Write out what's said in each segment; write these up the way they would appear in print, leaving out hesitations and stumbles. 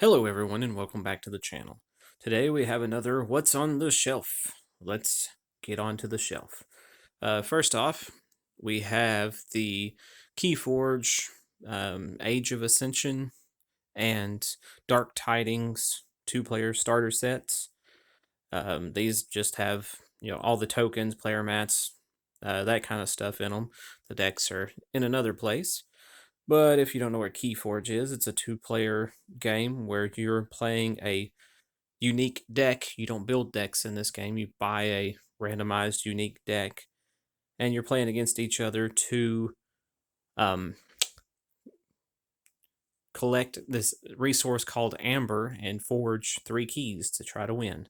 Hello everyone and welcome back to the channel. Today we have another What's on the Shelf. Let's get onto the shelf. First off, we have the Keyforge Age of Ascension and Dark Tidings two-player starter sets. These just have all the tokens, player mats, that kind of stuff in them. The decks are in another place. But if you don't know what Keyforge is, it's a two-player game where you're playing a unique deck. You don't build decks in this game. You buy a randomized unique deck, and you're playing against each other to um, collect this resource called Amber and forge 3 keys to try to win.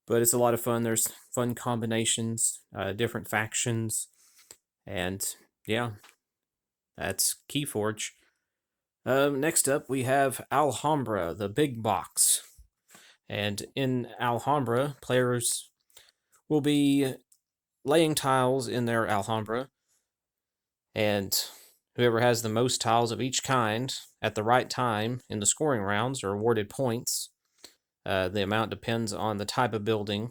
But it's a lot of fun. There's fun combinations, different factions, and yeah, that's Keyforge. Next up, we have Alhambra, the big box. And in Alhambra, players will be laying tiles in their Alhambra, and whoever has the most tiles of each kind at the right time in the scoring rounds are awarded points. The amount depends on the type of building.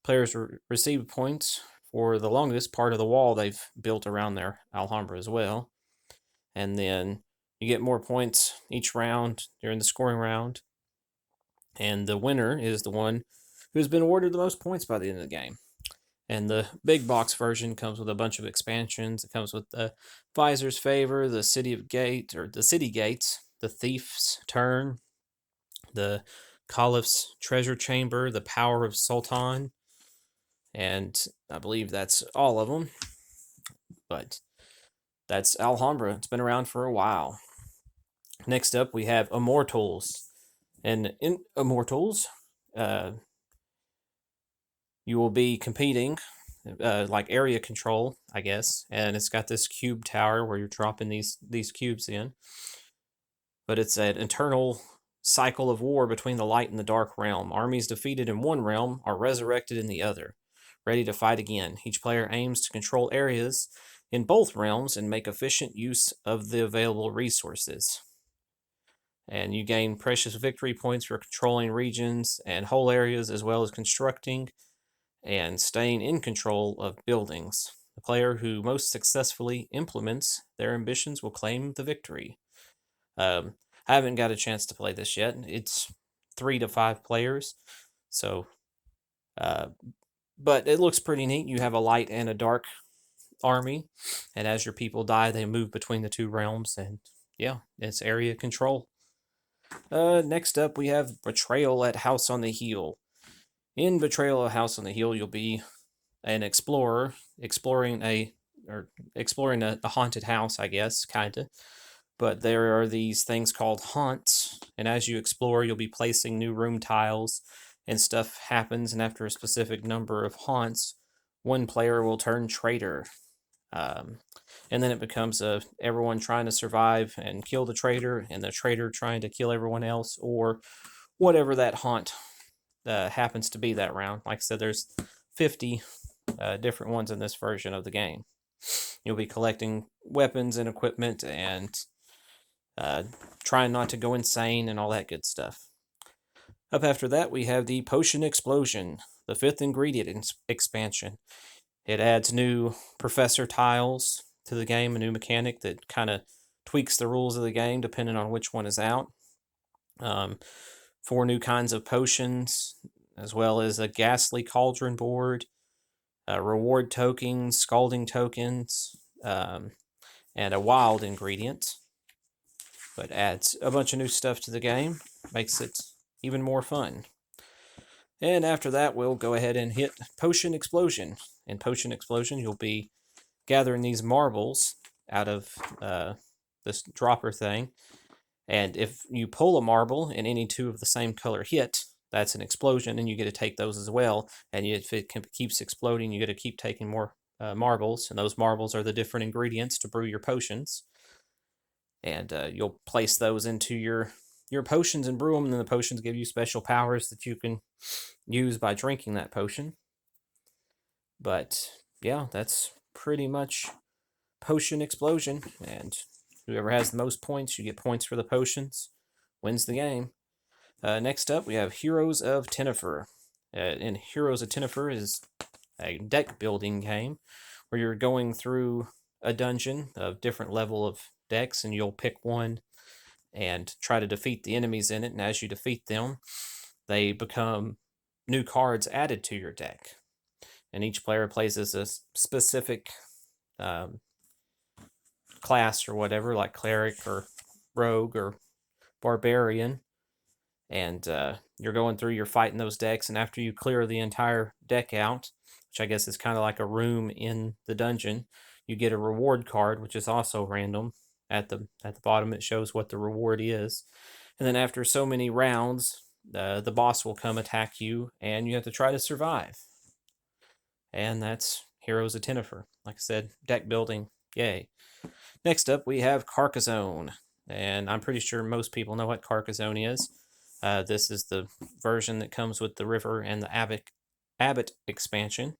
Players receive points for the longest part of the wall they've built around their Alhambra as well. And then you get more points each round during the scoring round. And the winner is the one who's been awarded the most points by the end of the game. And the big box version comes with a bunch of expansions. It comes with the Visor's Favor, the City of Gate, or the City Gates, the Thief's Turn, the Caliph's Treasure Chamber, the Power of Sultan, and I believe that's all of them. But that's Alhambra. It's been around for a while. Next up, we have Immortals. And in Immortals, you will be competing like area control, I guess, and it's got this cube tower where you're dropping these cubes in. But it's an internal cycle of war between the light and the dark realm. Armies defeated in one realm are resurrected in the other, ready to fight again. Each player aims to control areas in both realms and make efficient use of the available resources. And you gain precious victory points for controlling regions and whole areas, as well as constructing and staying in control of buildings. The player who most successfully implements their ambitions will claim the victory. I haven't got a chance to play this yet. It's 3 to 5 players, so but it looks pretty neat. You have a light and a dark army, and as your people die, they move between the two realms, and yeah, it's area control. Next up, we have Betrayal at House on the Hill. In Betrayal at House on the Hill, you'll be an explorer exploring a haunted house, I guess, kinda. But there are these things called haunts, and as you explore, you'll be placing new room tiles, and stuff happens. And after a specific number of haunts, one player will turn traitor. And then it becomes everyone trying to survive and kill the traitor, and the traitor trying to kill everyone else, or whatever that haunt happens to be that round. Like I said, there's 50 different ones in this version of the game. You'll be collecting weapons and equipment and trying not to go insane and all that good stuff. Up after that, we have the Potion Explosion, the 5th ingredient expansion. It adds new professor tiles to the game, a new mechanic that kind of tweaks the rules of the game depending on which one is out. 4 new kinds of potions, as well as a ghastly cauldron board, reward tokens, scalding tokens, and a wild ingredient. But adds a bunch of new stuff to the game, makes it even more fun. And after that, we'll go ahead and hit Potion Explosion. In Potion Explosion, you'll be gathering these marbles out of this dropper thing. And if you pull a marble and any 2 of the same color hit, that's an explosion, and you get to take those as well. And if it keeps exploding, you get to keep taking more marbles, and those marbles are the different ingredients to brew your potions. And you'll place those into your potions and brew them, and then the potions give you special powers that you can use by drinking that potion. But yeah, that's pretty much Potion Explosion, and whoever has the most points, you get points for the potions. wins the game. Next up, we have Heroes of Tennifer. And Heroes of Tennifer is a deck building game where you're going through a dungeon of different level of decks, and you'll pick one and try to defeat the enemies in it. And as you defeat them, they become new cards added to your deck. And each player plays as a specific um, class or whatever, like cleric or rogue or barbarian. And you're going through, you're fighting those decks, and after you clear the entire deck out, which I guess is kind of like a room in the dungeon, you get a reward card, which is also random. At the bottom, it shows what the reward is, and then after so many rounds, the boss will come attack you, and you have to try to survive. And that's Heroes of Tennifer. Like I said, deck building, yay. Next up, we have Carcassonne, and I'm pretty sure most people know what Carcassonne is. This is the version that comes with the River and the Abbot expansion.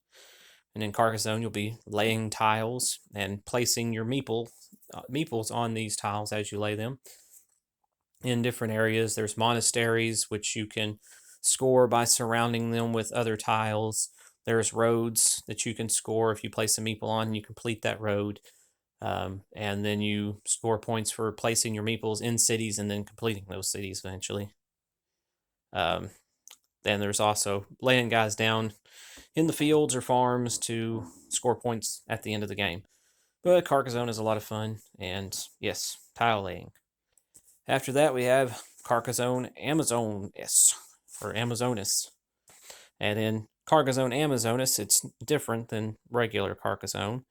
And in Carcassonne, you'll be laying tiles and placing your meeples on these tiles as you lay them. In different areas, there's monasteries, which you can score by surrounding them with other tiles. There's roads that you can score if you place a meeple on and you complete that road. And then you score points for placing your meeples in cities and then completing those cities eventually. Then there's also laying guys down in the fields or farms to score points at the end of the game. But Carcassonne is a lot of fun, and yes, tile laying. After that, we have Carcassonne Amazonis, or Amazonis. And in Carcassonne Amazonis, it's different than regular Carcassonne.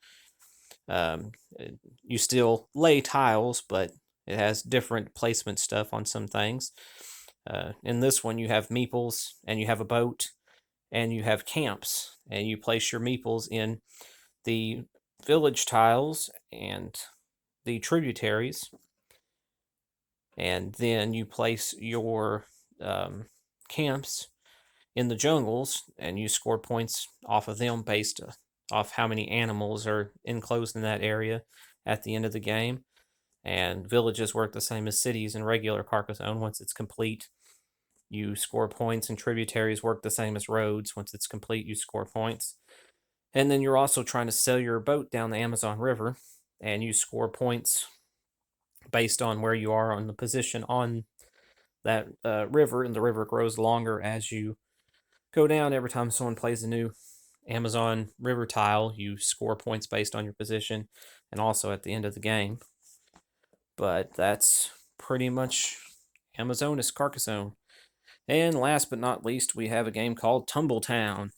You still lay tiles, but it has different placement stuff on some things. In this one, you have meeples, and you have a boat, and you have camps, and you place your meeples in the village tiles and the tributaries, and then you place your camps in the jungles, and you score points off of them based off how many animals are enclosed in that area at the end of the game. And villages work the same as cities in regular Carcassonne. Once it's complete, you score points, and tributaries work the same as roads. Once it's complete, you score points. And then you're also trying to sail your boat down the Amazon River, and you score points based on where you are on the position on that river, and the river grows longer as you go down. Every time someone plays a new Amazon River tile, you score points based on your position, and also at the end of the game. But that's pretty much Amazonas Carcassonne. And last but not least, we have a game called Tumbletown.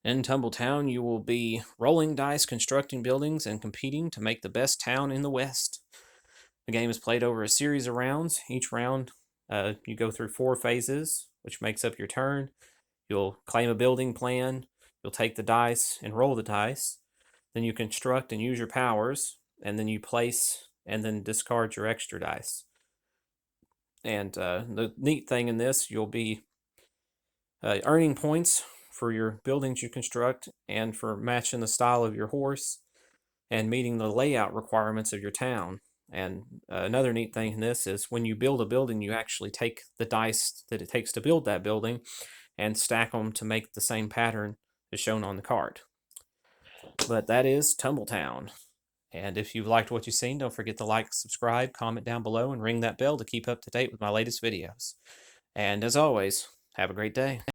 In Tumbletown, you will be rolling dice, constructing buildings, and competing to make the best town in the West. The game is played over a series of rounds. Each round, you go through 4 phases, which makes up your turn. You'll claim a building plan. You'll take the dice and roll the dice. Then you construct and use your powers, and then you place and then discard your extra dice. And the neat thing in this, you'll be earning points for your buildings you construct and for matching the style of your horse and meeting the layout requirements of your town. And another neat thing in this is when you build a building, you actually take the dice that it takes to build that building and stack them to make the same pattern as shown on the card. But that is Tumbletown. And if you've liked what you've seen, don't forget to like, subscribe, comment down below, and ring that bell to keep up to date with my latest videos. And as always, have a great day.